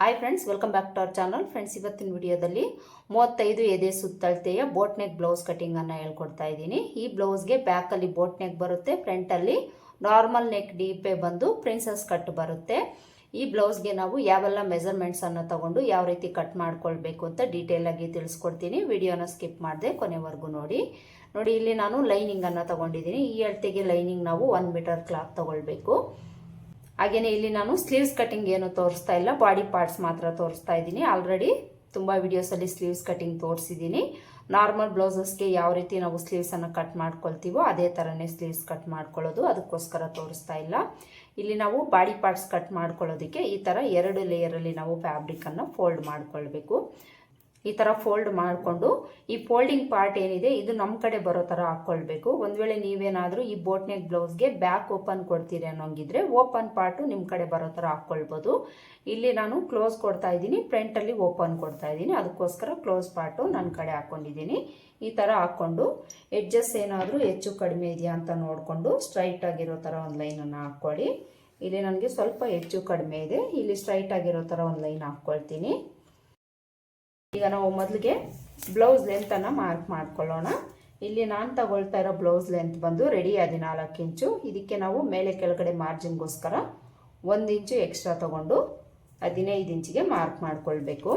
Hi friends, welcome back to our channel. Friends, ಇವತ್ತಿನ ವಿಡಿಯೋದಲ್ಲಿ 35 ಎದೆ ಸುತ್ತಳತೆಯ ಬೋಟ್ ನೆಕ್ ಬ್ಲೌಸ್ ಕಟಿಂಗ್ ಅನ್ನು ಹೇಳ್ಕೊಡ್ತಾ ಇದ್ದೀನಿ. ಈ ಬ್ಲೌಸ್ಗೆ ಬ್ಯಾಕಲ್ಲಿ ಬೋಟ್ ನೆಕ್ ಬರುತ್ತೆ, ಫ್ರಂಟಲ್ಲಿ ನಾರ್ಮಲ್ ನೆಕ್ ಡೀಪೇ ಬಂದು ಪ್ರಿನ್ಸಸ್ ಕಟ್ ಬರುತ್ತೆ. ಈ ಬ್ಲೌಸ್ಗೆ ನಾವು ಯಾವೆಲ್ಲ ಮೆಜರ್ಮೆಂಟ್ಸ್ ಅನ್ನು ತಗೊಂಡು ಯಾವ ರೀತಿ ಕಟ್ ಮಾಡ್ಕೊಳ್ಬೇಕು ಅಂತ ಡೀಟೇಲ್ ಆಗಿ ತಿಳಿಸ್ಕೊಡ್ತೀನಿ. ವಿಡಿಯೋನ ಸ್ಕಿಪ್ ಮಾಡದೆ ಕೊನೆವರೆಗೂ ನೋಡಿ. ಇಲ್ಲಿ ನಾನು ಲೈನಿಂಗ್ ಅನ್ನು ತಗೊಂಡಿದ್ದೀನಿ. ಈ ಅಳತೆಗೆ ಲೈನಿಂಗ್ ನಾವು 1 ಮೀಟರ್ ಕ್ಲಾತ್ ತಗೊಳ್ಬೇಕು. ಹಾಗೇನೆ ಇಲ್ಲಿ ನಾನು ಸ್ಲೀವ್ಸ್ ಕಟಿಂಗ್ ಏನು ತೋರಿಸ್ತಾ ಇಲ್ಲ, ಬಾಡಿ ಪಾರ್ಟ್ಸ್ ಮಾತ್ರ ತೋರಿಸ್ತಾ ಇದ್ದೀನಿ. ಆಲ್ರೆಡಿ ತುಂಬ ವಿಡಿಯೋಸಲ್ಲಿ ಸ್ಲೀವ್ಸ್ ಕಟಿಂಗ್ ತೋರಿಸಿದ್ದೀನಿ. ನಾರ್ಮಲ್ ಬ್ಲೌಸಸ್ಗೆ ಯಾವ ರೀತಿ ನಾವು ಸ್ಲೀವ್ಸನ್ನು ಕಟ್ ಮಾಡ್ಕೊಳ್ತೀವೋ ಅದೇ ಥರನೇ ಸ್ಲೀವ್ಸ್ ಕಟ್ ಮಾಡ್ಕೊಳ್ಳೋದು, ಅದಕ್ಕೋಸ್ಕರ ತೋರಿಸ್ತಾ ಇಲ್ಲ. ಇಲ್ಲಿ ನಾವು ಬಾಡಿ ಪಾರ್ಟ್ಸ್ ಕಟ್ ಮಾಡ್ಕೊಳ್ಳೋದಕ್ಕೆ ಈ ಥರ 2 ಲೇಯರಲ್ಲಿ ನಾವು ಫ್ಯಾಬ್ರಿಕನ್ನು ಫೋಲ್ಡ್ ಮಾಡ್ಕೊಳ್ಬೇಕು. ಈ ಥರ ಫೋಲ್ಡ್ ಮಾಡಿಕೊಂಡು ಈ ಫೋಲ್ಡಿಂಗ್ ಪಾರ್ಟ್ ಏನಿದೆ ಇದು ನಮ್ಮ ಕಡೆ ಬರೋ ಥರ ಹಾಕ್ಕೊಳ್ಬೇಕು. ಒಂದು ವೇಳೆ ನೀವೇನಾದರೂ ಈ ಬೋಟ್ ನೆಕ್ ಬ್ಲೌಸ್ಗೆ ಬ್ಯಾಕ್ ಓಪನ್ ಕೊಡ್ತೀರಿ ಅನ್ನೋಂಗಿದ್ರೆ ಓಪನ್ ಪಾರ್ಟು ನಿಮ್ಮ ಕಡೆ ಬರೋ ಥರ ಹಾಕ್ಕೊಳ್ಬೋದು. ಇಲ್ಲಿ ನಾನು ಕ್ಲೋಸ್ ಕೊಡ್ತಾ ಇದ್ದೀನಿ, ಫ್ರಂಟಲ್ಲಿ ಓಪನ್ ಕೊಡ್ತಾ ಇದ್ದೀನಿ, ಅದಕ್ಕೋಸ್ಕರ ಕ್ಲೋಸ್ ಪಾರ್ಟು ನನ್ನ ಕಡೆ ಹಾಕ್ಕೊಂಡಿದ್ದೀನಿ. ಈ ಥರ ಹಾಕ್ಕೊಂಡು ಎಡ್ಜಸ್ ಏನಾದರೂ ಹೆಚ್ಚು ಕಡಿಮೆ ಇದೆಯಾ ಅಂತ ನೋಡಿಕೊಂಡು ಸ್ಟ್ರೈಟ್ ಆಗಿರೋ ಥರ ಒಂದು ಲೈನನ್ನು ಹಾಕ್ಕೊಳ್ಳಿ. ಇಲ್ಲಿ ನನಗೆ ಸ್ವಲ್ಪ ಹೆಚ್ಚು ಕಡಿಮೆ ಇದೆ, ಇಲ್ಲಿ ಸ್ಟ್ರೈಟ್ ಆಗಿರೋ ಥರ ಒಂದು ಲೈನ್ ಹಾಕ್ಕೊಳ್ತೀನಿ. ಈಗ ನಾವು ಮೊದಲಿಗೆ ಬ್ಲೌಸ್ ಲೆಂತನ್ನು ಮಾರ್ಕ್ ಮಾಡ್ಕೊಳ್ಳೋಣ. ಇಲ್ಲಿ ನಾನು ತಗೊಳ್ತಾ ಇರೋ ಬ್ಲೌಸ್ ಲೆಂತ್ ಬಂದು ರೆಡಿ 14 ಇಂಚು. ಇದಕ್ಕೆ ನಾವು ಮೇಲೆ ಕೆಳಗಡೆ ಮಾರ್ಜಿನ್ಗೋಸ್ಕರ 1 ಇಂಚು ಎಕ್ಸ್ಟ್ರಾ ತಗೊಂಡು 15 ಇಂಚಿಗೆ ಮಾರ್ಕ್ ಮಾಡ್ಕೊಳ್ಬೇಕು.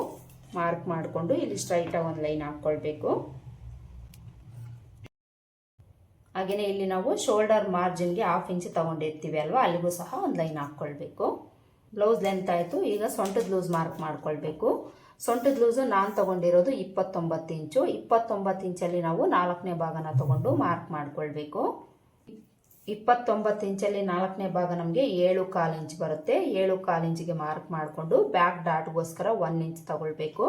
ಮಾರ್ಕ್ ಮಾಡಿಕೊಂಡು ಇಲ್ಲಿ ಸ್ಟ್ರೈಟಾಗಿ ಒಂದು ಲೈನ್ ಹಾಕ್ಕೊಳ್ಬೇಕು. ಹಾಗೆಯೇ ಇಲ್ಲಿ ನಾವು ಶೋಲ್ಡರ್ ಮಾರ್ಜಿನ್ಗೆ 1/2 ಇಂಚು ತಗೊಂಡಿರ್ತೀವಿ ಅಲ್ವಾ, ಅಲ್ಲಿಗೂ ಸಹ ಒಂದು ಲೈನ್ ಹಾಕ್ಕೊಳ್ಬೇಕು. ಬ್ಲೌಸ್ ಲೆಂತ್ ಆಯಿತು. ಈಗ ಸೊಂಟದ ಲೂಸ್ ಮಾರ್ಕ್ ಮಾಡ್ಕೊಳ್ಬೇಕು. ಸೊಂಟದ ಲೂಸು ನಾನು ತಗೊಂಡಿರೋದು 29 ಇಂಚು. 29 ಇಂಚಲ್ಲಿ ನಾವು 4ನೇ ಭಾಗನ ತಗೊಂಡು ಮಾರ್ಕ್ ಮಾಡ್ಕೊಳ್ಬೇಕು. 29 ಇಂಚಲ್ಲಿ 4ನೇ ಭಾಗ ನಮಗೆ 7.25 ಇಂಚ್ ಬರುತ್ತೆ. 7.25 ಇಂಚಿಗೆ ಮಾರ್ಕ್ ಮಾಡಿಕೊಂಡು ಬ್ಯಾಕ್ ಡಾಟ್ಗೋಸ್ಕರ 1 ಇಂಚ್ ತಗೊಳ್ಬೇಕು.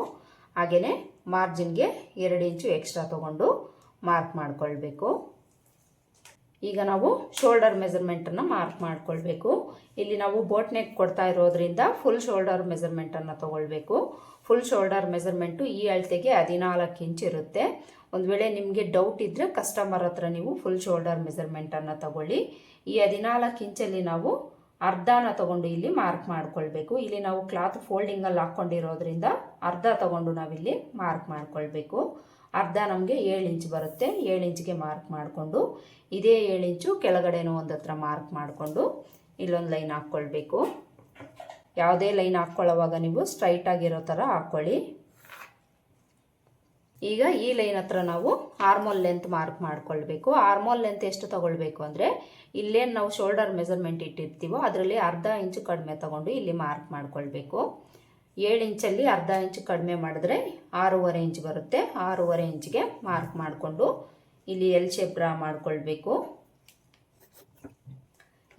ಹಾಗೆಯೇ ಮಾರ್ಜಿನ್ಗೆ 2 ಇಂಚು ಎಕ್ಸ್ಟ್ರಾ ತಗೊಂಡು ಮಾರ್ಕ್ ಮಾಡ್ಕೊಳ್ಬೇಕು. ಈಗ ನಾವು ಶೋಲ್ಡರ್ ಮೆಜರ್ಮೆಂಟನ್ನು ಮಾರ್ಕ್ ಮಾಡ್ಕೊಳ್ಬೇಕು. ಇಲ್ಲಿ ನಾವು ಬೋಟ್ ನೆಕ್ ಕೊಡ್ತಾ ಇರೋದ್ರಿಂದ ಫುಲ್ ಶೋಲ್ಡರ್ ಮೆಜರ್ಮೆಂಟನ್ನು ತಗೊಳ್ಬೇಕು. ಫುಲ್ ಶೋಲ್ಡರ್ ಮೆಜರ್ಮೆಂಟು ಈ ಅಳತೆಗೆ 14 ಇಂಚ್ ಇರುತ್ತೆ. ಒಂದು ವೇಳೆ ನಿಮಗೆ ಡೌಟ್ ಇದ್ದರೆ ಕಸ್ಟಮರ್ ಹತ್ರ ನೀವು ಫುಲ್ ಶೋಲ್ಡರ್ ಮೆಜರ್ಮೆಂಟನ್ನು ತಗೊಳ್ಳಿ. ಈ 14 ಇಂಚಲ್ಲಿ ನಾವು ಅರ್ಧನ ತಗೊಂಡು ಇಲ್ಲಿ ಮಾರ್ಕ್ ಮಾಡ್ಕೊಳ್ಬೇಕು. ಇಲ್ಲಿ ನಾವು ಕ್ಲಾತ್ ಫೋಲ್ಡಿಂಗಲ್ಲಿ ಹಾಕ್ಕೊಂಡಿರೋದ್ರಿಂದ ಅರ್ಧ ತಗೊಂಡು ನಾವಿಲ್ಲಿ ಮಾರ್ಕ್ ಮಾಡ್ಕೊಳ್ಬೇಕು. ಅರ್ಧ ನಮಗೆ 7 ಇಂಚ್ ಬರುತ್ತೆ. 7 ಇಂಚಿಗೆ ಮಾರ್ಕ್ ಮಾಡಿಕೊಂಡು ಇದೇ 7 ಇಂಚು ಕೆಳಗಡೆನೂ ಒಂದು ಹತ್ರ ಮಾರ್ಕ್ ಮಾಡಿಕೊಂಡು ಇಲ್ಲೊಂದು ಲೈನ್ ಹಾಕ್ಕೊಳ್ಬೇಕು. ಯಾವುದೇ ಲೈನ್ ಹಾಕ್ಕೊಳ್ಳೋವಾಗ ನೀವು ಸ್ಟ್ರೈಟ್ ಆಗಿರೋ ಥರ ಹಾಕ್ಕೊಳ್ಳಿ. ಈಗ ಈ ಲೈನ್ ಹತ್ರ ನಾವು ಆರ್ಮೋಲ್ ಲೆಂತ್ ಮಾರ್ಕ್ ಮಾಡ್ಕೊಳ್ಬೇಕು. ಆರ್ಮೋಲ್ ಲೆಂತ್ ಎಷ್ಟು ತಗೊಳ್ಬೇಕು ಅಂದರೆ ಇಲ್ಲೇನು ನಾವು ಶೋಲ್ಡರ್ ಮೆಜರ್ಮೆಂಟ್ ಇಟ್ಟಿರ್ತೀವೋ ಅದರಲ್ಲಿ ಅರ್ಧ ಇಂಚು ಕಡಿಮೆ ತಗೊಂಡು ಇಲ್ಲಿ ಮಾರ್ಕ್ ಮಾಡ್ಕೊಳ್ಬೇಕು. 7 ಇಂಚಲ್ಲಿ ಅರ್ಧ ಇಂಚು ಕಡಿಮೆ ಮಾಡಿದ್ರೆ 6.5 ಇಂಚ್ ಬರುತ್ತೆ. 6.5 ಇಂಚಿಗೆ ಮಾರ್ಕ್ ಮಾಡಿಕೊಂಡು ಇಲ್ಲಿ ಎಲ್ ಶೇಪ್ ಡ್ರಾ ಮಾಡ್ಕೊಳ್ಬೇಕು.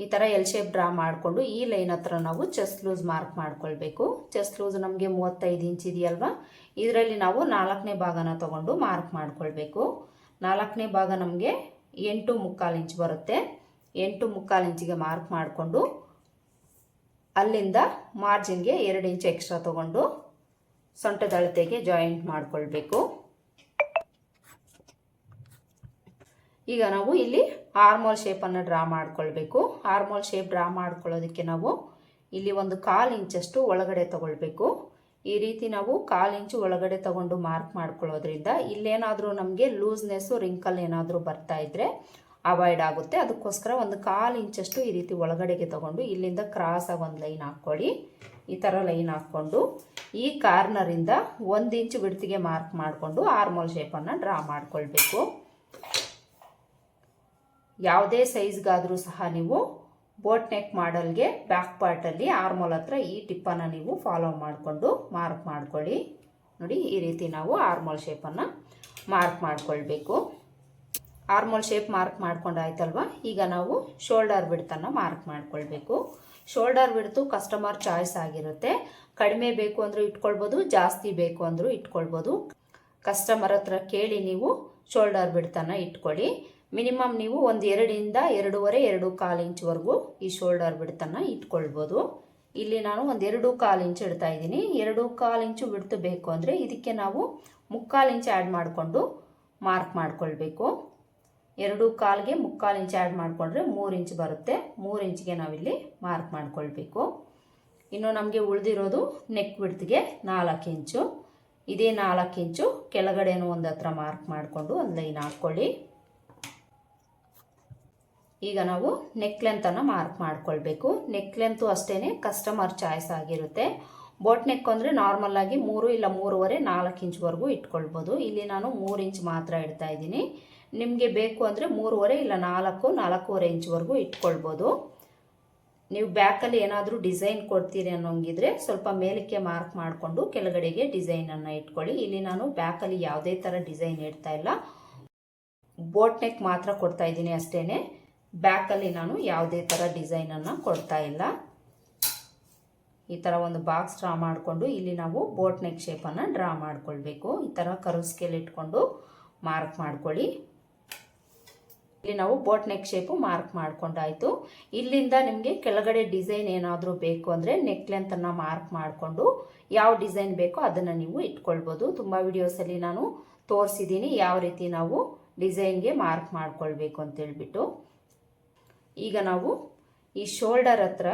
ಈ ಥರ ಎಲ್ ಶೇಪ್ ಡ್ರಾ ಮಾಡಿಕೊಂಡು ಈ ಲೈನ್ ಹತ್ರ ನಾವು ಚೆಸ್ಟ್ ಲೂಸ್ ಮಾರ್ಕ್ ಮಾಡ್ಕೊಳ್ಬೇಕು. ಚೆಸ್ಟ್ ಲೂಸ್ ನಮಗೆ 35 ಇಂಚ್ ಇದೆಯಲ್ವಾ, ಇದರಲ್ಲಿ ನಾವು 4ನೇ ಭಾಗನ ತಗೊಂಡು ಮಾರ್ಕ್ ಮಾಡ್ಕೊಳ್ಬೇಕು. 4ನೇ ಭಾಗ ನಮಗೆ 8.25 ಇಂಚ್ ಬರುತ್ತೆ. 8.25 ಇಂಚಿಗೆ ಮಾರ್ಕ್ ಮಾಡಿಕೊಂಡು ಅಲ್ಲಿಂದ ಮಾರ್ಜಿನ್ಗೆ 2 ಇಂಚ್ ಎಕ್ಸ್ಟ್ರಾ ತಗೊಂಡು ಸೊಂಟದ ಅಳತೆಗೆ ಜಾಯಿಂಟ್ ಮಾಡ್ಕೊಳ್ಬೇಕು. ಈಗ ನಾವು ಇಲ್ಲಿ ಆರ್ಮೋಲ್ ಶೇಪನ್ನು ಡ್ರಾ ಮಾಡ್ಕೊಳ್ಬೇಕು. ಆರ್ಮೋಲ್ ಶೇಪ್ ಡ್ರಾ ಮಾಡ್ಕೊಳ್ಳೋದಕ್ಕೆ ನಾವು ಇಲ್ಲಿ ಒಂದು 1/4 ಇಂಚಷ್ಟು ಒಳಗಡೆ ತಗೊಳ್ಬೇಕು. ಈ ರೀತಿ ನಾವು 1/4 ಇಂಚು ಒಳಗಡೆ ತಗೊಂಡು ಮಾರ್ಕ್ ಮಾಡ್ಕೊಳ್ಳೋದ್ರಿಂದ ಇಲ್ಲೇನಾದರೂ ನಮಗೆ ಲೂಸ್ನೆಸ್ಸು ರಿಂಕಲ್ ಏನಾದರೂ ಬರ್ತಾ ಇದ್ದರೆ ಅವಾಯ್ಡ್ ಆಗುತ್ತೆ. ಅದಕ್ಕೋಸ್ಕರ ಒಂದು 1/4 ಇಂಚಷ್ಟು ಈ ರೀತಿ ಒಳಗಡೆಗೆ ತಗೊಂಡು ಇಲ್ಲಿಂದ ಕ್ರಾಸಾಗಿ ಒಂದು ಲೈನ್ ಹಾಕ್ಕೊಳ್ಳಿ. ಈ ಥರ ಲೈನ್ ಹಾಕ್ಕೊಂಡು ಈ ಕಾರ್ನರಿಂದ 1 ಇಂಚು ಬಿಡ್ತಿಗೆ ಮಾರ್ಕ್ ಮಾಡಿಕೊಂಡು ಆರ್ಮೋಲ್ ಶೇಪನ್ನು ಡ್ರಾ ಮಾಡ್ಕೊಳ್ಬೇಕು. ಯಾವುದೇ ಸೈಜ್ಗಾದರೂ ಸಹ ನೀವು ಬೋಟ್ ನೆಕ್ ಮಾಡಲ್ಗೆ ಬ್ಯಾಕ್ ಪಾರ್ಟಲ್ಲಿ ಆರ್ಮೋಲ್ ಹತ್ರ ಈ ಟಿಪ್ಪನ್ನು ನೀವು ಫಾಲೋ ಮಾಡಿಕೊಂಡು ಮಾರ್ಕ್ ಮಾಡ್ಕೊಳ್ಳಿ. ನೋಡಿ, ಈ ರೀತಿ ನಾವು ಆರ್ಮೋಲ್ ಶೇಪನ್ನು ಮಾರ್ಕ್ ಮಾಡ್ಕೊಳ್ಬೇಕು. ಆರ್ಮೋಲ್ ಶೇಪ್ ಮಾರ್ಕ್ ಮಾಡ್ಕೊಂಡಾಯ್ತಲ್ವ. ಈಗ ನಾವು ಶೋಲ್ಡರ್ ಬಿಡ್ತನ್ನು ಮಾರ್ಕ್ ಮಾಡ್ಕೊಳ್ಬೇಕು. ಶೋಲ್ಡರ್ ಬಿಡ್ತು ಕಸ್ಟಮರ್ ಚಾಯ್ಸ್ ಆಗಿರುತ್ತೆ. ಕಡಿಮೆ ಬೇಕು ಅಂದರೂ ಇಟ್ಕೊಳ್ಬೋದು, ಜಾಸ್ತಿ ಬೇಕು ಅಂದರೂ ಇಟ್ಕೊಳ್ಬೋದು. ಕಸ್ಟಮರ್ ಹತ್ರ ಕೇಳಿ ನೀವು ಶೋಲ್ಡರ್ ಬಿಡ್ತನ್ನು ಇಟ್ಕೊಳ್ಳಿ. ಮಿನಿಮಮ್ ನೀವು ಒಂದು 2 ಇಂದ 2.5 2.25 ಇಂಚ್ವರೆಗೂ ಈ ಶೋಲ್ಡರ್ ಬಿಡ್ತನ್ನು ಇಟ್ಕೊಳ್ಬೋದು. ಇಲ್ಲಿ ನಾನು ಒಂದು 2.25 ಇಂಚ್ ಇಡ್ತಾ ಇದ್ದೀನಿ. 2.25 ಇಂಚು ಬಿಡ್ತು ಬೇಕು ಅಂದರೆ ಇದಕ್ಕೆ ನಾವು 3/4 ಇಂಚ್ ಆ್ಯಡ್ ಮಾಡಿಕೊಂಡು ಮಾರ್ಕ್ ಮಾಡ್ಕೊಳ್ಬೇಕು. 2.25ಗೆ 3/4 ಇಂಚ್ ಆ್ಯಡ್ ಮಾಡಿಕೊಂಡ್ರೆ 3 ಇಂಚ್ ಬರುತ್ತೆ. 3 ಇಂಚಿಗೆ ನಾವಿಲ್ಲಿ ಮಾರ್ಕ್ ಮಾಡ್ಕೊಳ್ಬೇಕು. ಇನ್ನು ನಮಗೆ ಉಳಿದಿರೋದು ನೆಕ್ ವಿಡ್ತ್ಗೆ 4 ಇಂಚು. ಇದೇ 4 ಇಂಚು ಕೆಳಗಡೆನೂ ಒಂದು ಹತ್ರ ಮಾರ್ಕ್ ಮಾಡಿಕೊಂಡು ಒಂದು ಲೈನ್ ಹಾಕ್ಕೊಳ್ಳಿ. ಈಗ ನಾವು ನೆಕ್ ಲೆಂತನ್ನು ಮಾರ್ಕ್ ಮಾಡ್ಕೊಳ್ಬೇಕು. ನೆಕ್ ಲೆಂತು ಅಷ್ಟೇ ಕಸ್ಟಮರ್ ಚಾಯ್ಸ್ ಆಗಿರುತ್ತೆ. ಬೋಟ್ ನೆಕ್ ಅಂದರೆ ನಾರ್ಮಲ್ ಆಗಿ 3 ಇಲ್ಲ 3.5 4 ಇಂಚ್ವರೆಗೂ ಇಟ್ಕೊಳ್ಬೋದು. ಇಲ್ಲಿ ನಾನು 3 ಇಂಚ್ ಮಾತ್ರ ಇಡ್ತಾ ಇದ್ದೀನಿ. ನಿಮಗೆ ಬೇಕು ಅಂದರೆ 3.5 ಇಲ್ಲ 4.5 ಇಂಚ್ವರೆಗೂ ಇಟ್ಕೊಳ್ಬೋದು. ನೀವು ಬ್ಯಾಕಲ್ಲಿ ಏನಾದರೂ ಡಿಸೈನ್ ಕೊಡ್ತೀರಿ ಅನ್ನೋಂಗಿದ್ರೆ ಸ್ವಲ್ಪ ಮೇಲಕ್ಕೆ ಮಾರ್ಕ್ ಮಾಡಿಕೊಂಡು ಕೆಳಗಡೆಗೆ ಡಿಸೈನನ್ನು ಇಟ್ಕೊಳ್ಳಿ. ಇಲ್ಲಿ ನಾನು ಬ್ಯಾಕಲ್ಲಿ ಯಾವುದೇ ಥರ ಡಿಸೈನ್ ಇಡ್ತಾ ಇಲ್ಲ, ಬೋಟ್ ನೆಕ್ ಮಾತ್ರ ಕೊಡ್ತಾ ಇದ್ದೀನಿ ಅಷ್ಟೇ. ಬ್ಯಾಕಲ್ಲಿ ನಾನು ಯಾವುದೇ ಥರ ಡಿಸೈನನ್ನು ಕೊಡ್ತಾ ಇಲ್ಲ. ಈ ಥರ ಒಂದು ಬಾಕ್ಸ್ ಡ್ರಾ ಮಾಡಿಕೊಂಡು ಇಲ್ಲಿ ನಾವು ಬೋಟ್ ನೆಕ್ ಶೇಪನ್ನು ಡ್ರಾ ಮಾಡ್ಕೊಳ್ಬೇಕು. ಈ ಥರ ಕರ್ವ್ ಸ್ಕೇಲ್ ಇಟ್ಕೊಂಡು ಮಾರ್ಕ್ ಮಾಡ್ಕೊಳ್ಳಿ. ಇಲ್ಲಿ ನಾವು ಬೋಟ್ ನೆಕ್ ಶೇಪು ಮಾರ್ಕ್ ಮಾಡ್ಕೊಂಡಾಯಿತು. ಇಲ್ಲಿಂದ ನಿಮಗೆ ಕೆಳಗಡೆ ಡಿಸೈನ್ ಏನಾದರೂ ಬೇಕು ಅಂದರೆ ನೆಕ್ ಲೆಂತನ್ನು ಮಾರ್ಕ್ ಮಾಡಿಕೊಂಡು ಯಾವ ಡಿಸೈನ್ ಬೇಕೋ ಅದನ್ನು ನೀವು ಇಟ್ಕೊಳ್ಬೋದು. ತುಂಬ ವಿಡಿಯೋಸಲ್ಲಿ ನಾನು ತೋರಿಸಿದ್ದೀನಿ ಯಾವ ರೀತಿ ನಾವು ಡಿಸೈನ್ಗೆ ಮಾರ್ಕ್ ಮಾಡ್ಕೊಳ್ಬೇಕು ಅಂತೇಳ್ಬಿಟ್ಟು. ಈಗ ನಾವು ಈ ಶೋಲ್ಡರ್ ಹತ್ರ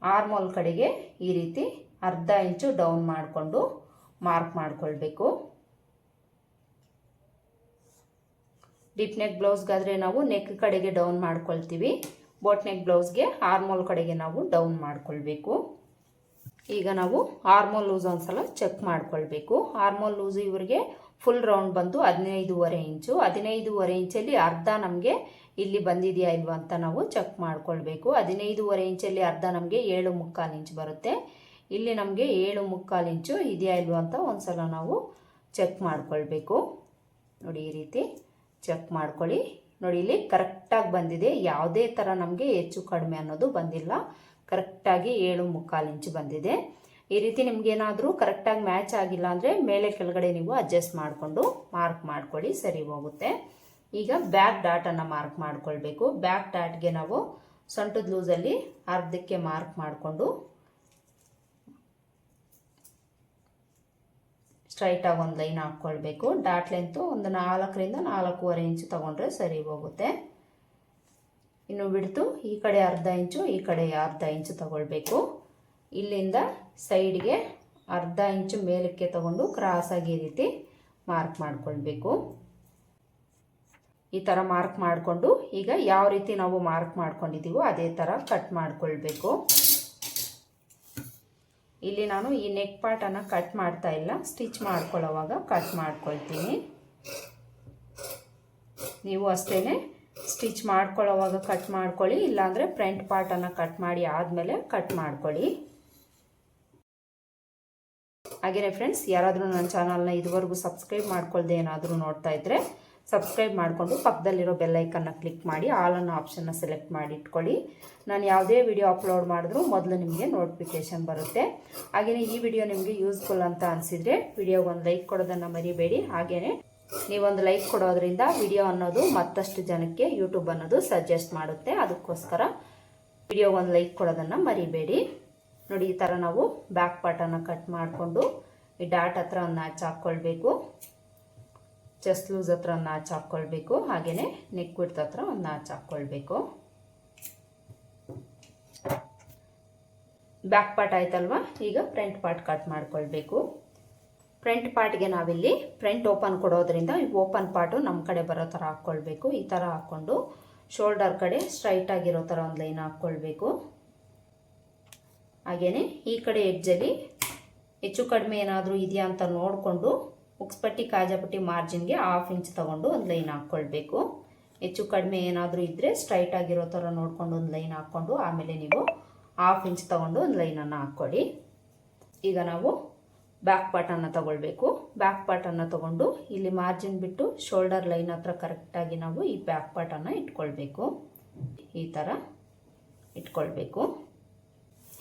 ಆರ್ಮೋಲ್ ಕಡೆಗೆ ಈ ರೀತಿ ಅರ್ಧ ಇಂಚು ಡೌನ್ ಮಾಡಿಕೊಂಡು ಮಾರ್ಕ್ ಮಾಡ್ಕೊಳ್ಬೇಕು. ಡೀಪ್ ನೆಕ್ ಬ್ಲೌಸ್ಗಾದರೆ ನಾವು ನೆಕ್ ಕಡೆಗೆ ಡೌನ್ ಮಾಡ್ಕೊಳ್ತೀವಿ. ಬೋಟ್ ನೆಕ್ ಬ್ಲೌಸ್ಗೆ ಆರ್ಮೋಲ್ ಕಡೆಗೆ ನಾವು ಡೌನ್ ಮಾಡ್ಕೊಳ್ಬೇಕು. ಈಗ ನಾವು ಆರ್ಮೋಲ್ ಲೂಸ್ ಒಂದ್ಸಲ ಚೆಕ್ ಮಾಡ್ಕೊಳ್ಬೇಕು. ಆರ್ಮೋಲ್ ಲೂಸ್ ಇವರಿಗೆ ಫುಲ್ ರೌಂಡ್ ಬಂದು 15.5 ಇಂಚು. 15.5 ಇಂಚಲ್ಲಿ ಅರ್ಧ ನಮಗೆ ಇಲ್ಲಿ ಬಂದಿದೆಯಾ ಇಲ್ವಾ ಅಂತ ನಾವು ಚೆಕ್ ಮಾಡ್ಕೊಳ್ಬೇಕು. 15.5 ಇಂಚಲ್ಲಿ ಅರ್ಧ ನಮಗೆ 7.25 ಇಂಚ್ ಬರುತ್ತೆ. ಇಲ್ಲಿ ನಮಗೆ 7.25 ಇಂಚು ಇದೆಯಾ ಇಲ್ವಾ ಅಂತ ಒಂದ್ಸಲ ನಾವು ಚೆಕ್ ಮಾಡ್ಕೊಳ್ಬೇಕು. ನೋಡಿ ಈ ರೀತಿ ಚೆಕ್ ಮಾಡ್ಕೊಳ್ಳಿ. ನೋಡಿ ಇಲ್ಲಿ ಕರೆಕ್ಟಾಗಿ ಬಂದಿದೆ, ಯಾವುದೇ ಥರ ನಮಗೆ ಹೆಚ್ಚು ಕಡಿಮೆ ಅನ್ನೋದು ಬಂದಿಲ್ಲ. ಕರೆಕ್ಟಾಗಿ 7.25 ಇಂಚು ಬಂದಿದೆ. ಈ ರೀತಿ ನಿಮ್ಗೇನಾದರೂ ಕರೆಕ್ಟಾಗಿ ಮ್ಯಾಚ್ ಆಗಿಲ್ಲ ಅಂದರೆ ಮೇಲೆ ಕೆಳಗಡೆ ನೀವು ಅಡ್ಜಸ್ಟ್ ಮಾಡಿಕೊಂಡು ಮಾರ್ಕ್ ಮಾಡ್ಕೊಳ್ಳಿ, ಸರಿ ಹೋಗುತ್ತೆ. ಈಗ ಬ್ಯಾಕ್ ಡಾಟನ್ನು ಮಾರ್ಕ್ ಮಾಡ್ಕೊಳ್ಬೇಕು. ಬ್ಯಾಕ್ ಡಾಟ್ಗೆ ನಾವು ಸೊಂಟದ ಲೂಸಲ್ಲಿ ಅರ್ಧಕ್ಕೆ ಮಾರ್ಕ್ ಮಾಡಿಕೊಂಡು ಸ್ಟ್ರೈಟಾಗಿ ಒಂದು ಲೈನ್ ಹಾಕ್ಕೊಳ್ಬೇಕು. ಡಾಟ್ ಲೆಂತು ಒಂದು 4ರಿಂದ 4.25 ಇಂಚು ತೊಗೊಂಡ್ರೆ ಸರಿ ಹೋಗುತ್ತೆ. ಇನ್ನು ಬಿಡ್ತು ಈ ಕಡೆ ಅರ್ಧ ಇಂಚು, ಈ ಕಡೆ ಅರ್ಧ ಇಂಚು ತಗೊಳ್ಬೇಕು. ಇಲ್ಲಿಂದ ಸೈಡ್ಗೆ ಅರ್ಧ ಇಂಚು ಮೇಲಕ್ಕೆ ತಗೊಂಡು ಕ್ರಾಸಾಗಿ ಈ ರೀತಿ ಮಾರ್ಕ್ ಮಾಡ್ಕೊಳ್ಬೇಕು. ಈ ಥರ ಮಾರ್ಕ್ ಮಾಡಿಕೊಂಡು ಈಗ ಯಾವ ರೀತಿ ನಾವು ಮಾರ್ಕ್ ಮಾಡ್ಕೊಂಡಿದ್ದೀವೋ ಅದೇ ಥರ ಕಟ್ ಮಾಡ್ಕೊಳ್ಬೇಕು. ಇಲ್ಲಿ ನಾನು ಈ ನೆಕ್ ಪಾರ್ಟನ್ನು ಕಟ್ ಮಾಡ್ತಾ ಇಲ್ಲ, ಸ್ಟಿಚ್ ಮಾಡ್ಕೊಳ್ಳೋವಾಗ ಕಟ್ ಮಾಡ್ಕೊಳ್ತೀನಿ. ನೀವು ಅಷ್ಟೇ ಸ್ಟಿಚ್ ಮಾಡ್ಕೊಳ್ಳೋವಾಗ ಕಟ್ ಮಾಡ್ಕೊಳ್ಳಿ, ಇಲ್ಲಾಂದರೆ ಫ್ರಂಟ್ ಪಾರ್ಟನ್ನು ಕಟ್ ಮಾಡಿ ಆದಮೇಲೆ ಕಟ್ ಮಾಡ್ಕೊಳ್ಳಿ. ಹಾಗೆಯೇ ಫ್ರೆಂಡ್ಸ್, ಯಾರಾದರೂ ನನ್ನ ಚಾನಲ್ನ ಇದುವರೆಗೂ ಸಬ್ಸ್ಕ್ರೈಬ್ ಮಾಡ್ಕೊಳ್ದೆ ಏನಾದರೂ ನೋಡ್ತಾ ಇದ್ದರೆ ಸಬ್ಸ್ಕ್ರೈಬ್ ಮಾಡಿಕೊಂಡು ಪಕ್ಕದಲ್ಲಿರೋ ಬೆಲ್ಲೈಕನ್ನ ಕ್ಲಿಕ್ ಮಾಡಿ ಆಲ್ ಅನ್ನೋ ಆಪ್ಷನ್ನ ಸೆಲೆಕ್ಟ್ ಮಾಡಿ ಇಟ್ಕೊಳ್ಳಿ. ನಾನು ಯಾವುದೇ ವಿಡಿಯೋ ಅಪ್ಲೋಡ್ ಮಾಡಿದ್ರೂ ಮೊದಲು ನಿಮಗೆ ನೋಟಿಫಿಕೇಷನ್ ಬರುತ್ತೆ. ಹಾಗೆಯೇ ಈ ವಿಡಿಯೋ ನಿಮಗೆ ಯೂಸ್ಫುಲ್ ಅಂತ ಅನಿಸಿದರೆ ವಿಡಿಯೋಗೆ ಒಂದು ಲೈಕ್ ಕೊಡೋದನ್ನು ಮರಿಬೇಡಿ. ಹಾಗೆಯೇ ನೀವೊಂದು ಲೈಕ್ ಕೊಡೋದ್ರಿಂದ ವಿಡಿಯೋ ಅನ್ನೋದು ಮತ್ತಷ್ಟು ಜನಕ್ಕೆ ಯೂಟ್ಯೂಬ್ ಅನ್ನೋದು ಸಜೆಸ್ಟ್ ಮಾಡುತ್ತೆ. ಅದಕ್ಕೋಸ್ಕರ ವಿಡಿಯೋಗೆ ಒಂದು ಲೈಕ್ ಕೊಡೋದನ್ನು ಮರಿಬೇಡಿ. ನೋಡಿ ಈ ಥರ ನಾವು ಬ್ಯಾಕ್ ಪಾರ್ಟನ್ನು ಕಟ್ ಮಾಡಿಕೊಂಡು ಈ ಡಾಟ್ ಹತ್ರ ಒಂದು ಮ್ಯಾಚ್ ಹಾಕ್ಕೊಳ್ಬೇಕು. ಚೆಸ್ಟ್ ಲೂಸ್ ಹತ್ರ ಒಂದು ನಾಚ್ ಹಾಕ್ಕೊಳ್ಬೇಕು. ಹಾಗೆಯೇ ನೆಕ್ ವಿಡ್ತ್ ಹತ್ರ ಒಂದು ನಾಚ್ ಹಾಕ್ಕೊಳ್ಬೇಕು. ಬ್ಯಾಕ್ ಪಾರ್ಟ್ ಆಯ್ತಲ್ವಾ, ಈಗ ಫ್ರಂಟ್ ಪಾರ್ಟ್ ಕಟ್ ಮಾಡ್ಕೊಳ್ಬೇಕು. ಫ್ರಂಟ್ ಪಾರ್ಟ್ಗೆ ನಾವಿಲ್ಲಿ ಫ್ರಂಟ್ ಓಪನ್ ಕೊಡೋದ್ರಿಂದ ಈ ಓಪನ್ ಪಾರ್ಟು ನಮ್ಮ ಕಡೆ ಬರೋ ಥರ ಹಾಕ್ಕೊಳ್ಬೇಕು. ಈ ಥರ ಹಾಕ್ಕೊಂಡು ಶೋಲ್ಡರ್ ಕಡೆ ಸ್ಟ್ರೈಟ್ ಆಗಿರೋ ಥರ ಒಂದು ಲೈನ್ ಹಾಕ್ಕೊಳ್ಬೇಕು. ಹಾಗೆಯೇ ಈ ಕಡೆ ಎಡ್ಜಲ್ಲಿ ಹೆಚ್ಚು ಕಡಿಮೆ ಏನಾದರೂ ಇದೆಯಾ ಅಂತ ನೋಡಿಕೊಂಡು ಉಕ್ಸ್ಪಟ್ಟಿ ಕಾಜಾಪಟ್ಟಿ ಮಾರ್ಜಿನ್ಗೆ 1/2 ಇಂಚ್ ತೊಗೊಂಡು ಒಂದು ಲೈನ್ ಹಾಕ್ಕೊಳ್ಬೇಕು. ಹೆಚ್ಚು ಕಡಿಮೆ ಏನಾದರೂ ಇದ್ದರೆ ಸ್ಟ್ರೈಟ್ ಆಗಿರೋ ಥರ ನೋಡಿಕೊಂಡು ಒಂದು ಲೈನ್ ಹಾಕ್ಕೊಂಡು ಆಮೇಲೆ ನೀವು 1/2 ಇಂಚ್ ತೊಗೊಂಡು ಒಂದು ಲೈನನ್ನು ಹಾಕ್ಕೊಳ್ಳಿ. ಈಗ ನಾವು ಬ್ಯಾಕ್ ಪಾರ್ಟನ್ನು ತೊಗೊಳ್ಬೇಕು. ಬ್ಯಾಕ್ ಪಾರ್ಟನ್ನು ತೊಗೊಂಡು ಇಲ್ಲಿ ಮಾರ್ಜಿನ್ ಬಿಟ್ಟು ಶೋಲ್ಡರ್ ಲೈನ್ ಹತ್ರ ಕರೆಕ್ಟಾಗಿ ನಾವು ಈ ಬ್ಯಾಕ್ ಪಾರ್ಟನ್ನು ಇಟ್ಕೊಳ್ಬೇಕು. ಈ ಥರ ಇಟ್ಕೊಳ್ಬೇಕು.